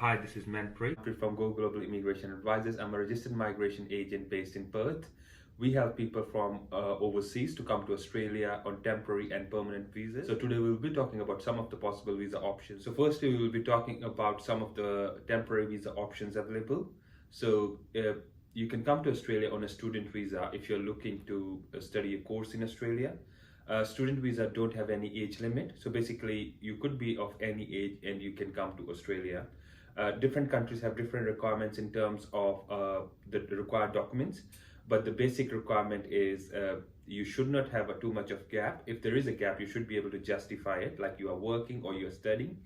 Hi, this is Manpreet from Go Global Immigration Advisors. I'm a registered migration agent based in Perth. We help people from overseas to come to Australia on temporary and permanent visas. So today we'll be talking about some of the possible visa options. So firstly, we will be talking about some of the temporary visa options available. So you can come to Australia on a student visa if you're looking to study a course in Australia. Student visa don't have any age limit. So basically you could be of any age and you can come to Australia. Different countries have different requirements in terms of the required documents, but the basic requirement is you should not have too much of gap. If there is a gap, you should be able to justify it, like you are working or you are studying.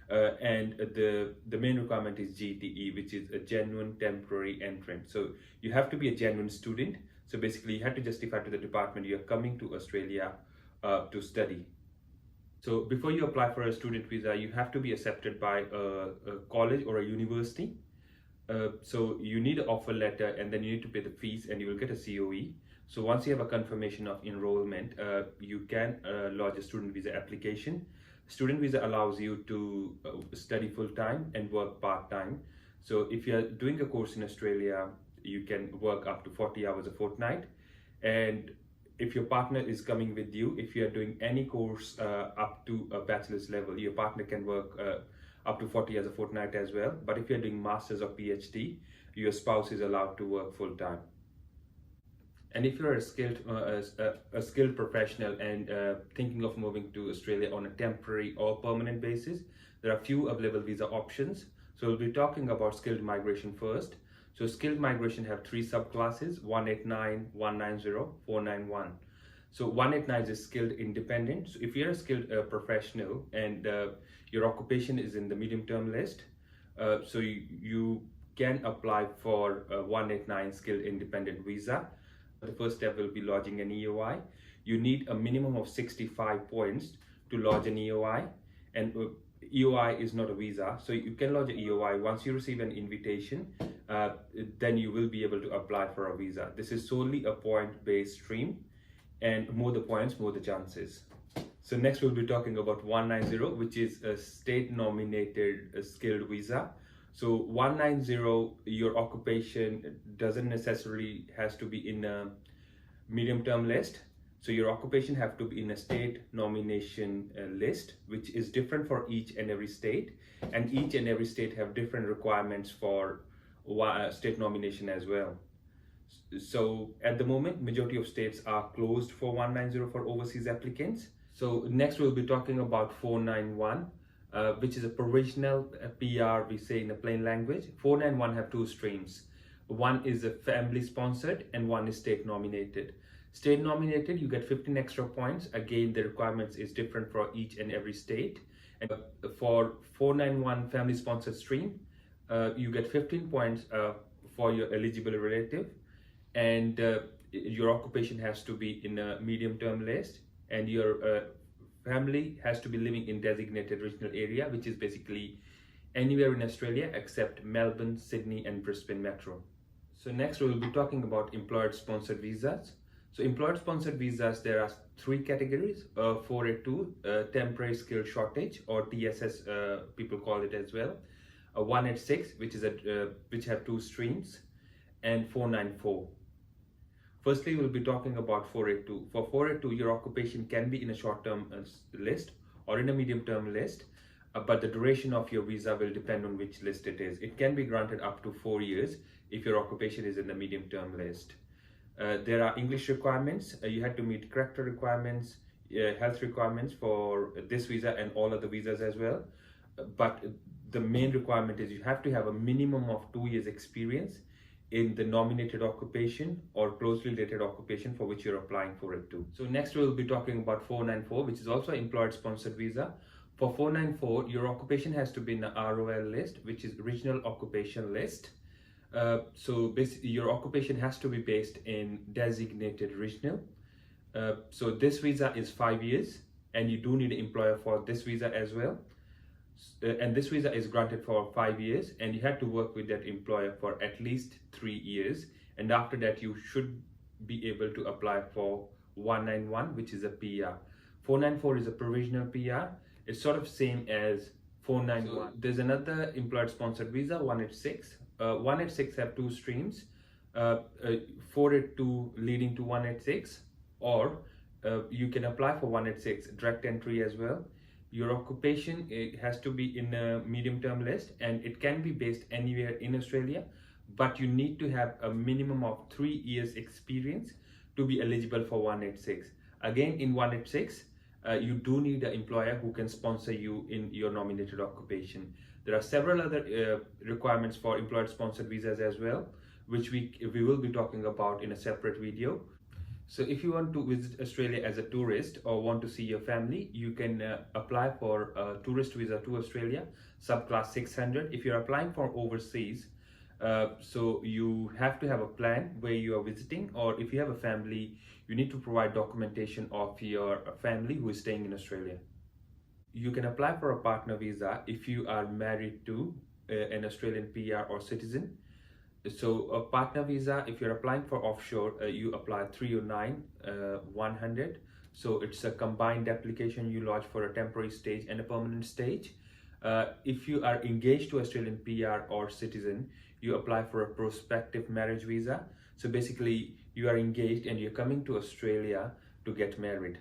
And the main requirement is GTE, which is a genuine temporary entrant. So you have to be a genuine student. So basically you have to justify to the department you are coming to Australia to study. So before you apply for a student visa, you have to be accepted by a college or a university. So you need an offer letter and then you need to pay the fees and you will get a COE. So once you have a confirmation of enrollment, you can lodge a student visa application. Student visa allows you to study full-time and work part-time. So if you're doing a course in Australia, you can work up to 40 hours a fortnight. And if your partner is coming with you, if you are doing any course up to a bachelor's level, your partner can work up to 40 hours a fortnight as well. But if you're doing master's or PhD, your spouse is allowed to work full time. And if you're a skilled professional and thinking of moving to Australia on a temporary or permanent basis, there are few available visa options. So we'll be talking about skilled migration first. So skilled migration have three subclasses: 189, 190, 491. So 189 is skilled independent. So if you're a skilled professional and your occupation is in the medium term list, so you can apply for a 189 skilled independent visa. The first step will be lodging an EOI. You need a minimum of 65 points to lodge an EOI, and EOI is not a visa, so you can lodge an EOI. Once you receive an invitation, then you will be able to apply for a visa. This is solely a point-based stream, and more the points, more the chances. So next we'll be talking about 190, which is a state-nominated skilled visa. So 190, your occupation doesn't necessarily has to be in a medium-term list. So your occupation have to be in a state nomination list, which is different for each and every state, and each and every state have different requirements for state nomination as well. So at the moment, majority of states are closed for 190 for overseas applicants. So next we'll be talking about 491, which is a provisional PR, we say in a plain language. 491 have two streams. One is a family sponsored and one is state nominated. State nominated, you get 15 extra points. Again, the requirements is different for each and every state. And for 491 family sponsored stream, you get 15 points for your eligible relative, and your occupation has to be in a medium term list, and your family has to be living in designated regional area, which is basically anywhere in Australia except Melbourne, Sydney and Brisbane Metro. So next we will be talking about employer sponsored visas. So employer sponsored visas, there are three categories: 482, temporary skill shortage, or TSS, people call it as well; 186, which is which have two streams; and 494. Firstly, we'll be talking about 482. For 482, your occupation can be in a short-term list or in a medium-term list, but the duration of your visa will depend on which list it is. It can be granted up to 4 years if your occupation is in the medium-term list. There are English requirements. You have to meet character requirements, health requirements for this visa and all other visas as well. But the main requirement is you have to have a minimum of 2 years experience in the nominated occupation or closely related occupation for which you're applying for it too. So next we'll be talking about 494, which is also employer sponsored visa. For 494, your occupation has to be in the ROL list, which is regional occupation list. So basically your occupation has to be based in designated regional. So this visa is 5 years, and you do need an employer for this visa as well. And this visa is granted for 5 years, and you have to work with that employer for at least 3 years, and after that you should be able to apply for 191, which is a PR. 494 is a provisional PR. It's sort of same as 491. So there's another employer sponsored visa, 186. 186 have two streams, 482 leading to 186, or you can apply for 186 direct entry as well. Your occupation, it has to be in a medium term list, and it can be based anywhere in Australia, but you need to have a minimum of 3 years experience to be eligible for 186. Again, in 186, you do need an employer who can sponsor you in your nominated occupation. There are several other requirements for employer sponsored visas as well, which we will be talking about in a separate video. So if you want to visit Australia as a tourist or want to see your family, you can apply for a tourist visa to Australia, subclass 600. If you're applying for overseas, so you have to have a plan where you are visiting, or if you have a family, you need to provide documentation of your family who is staying in Australia. You can apply for a partner visa if you are married to an Australian PR or citizen. So a partner visa, if you're applying for offshore, you apply 309 100. So it's a combined application you lodge for a temporary stage and a permanent stage. If you are engaged to Australian PR or citizen, you apply for a prospective marriage visa. So basically you are engaged and you're coming to Australia to get married.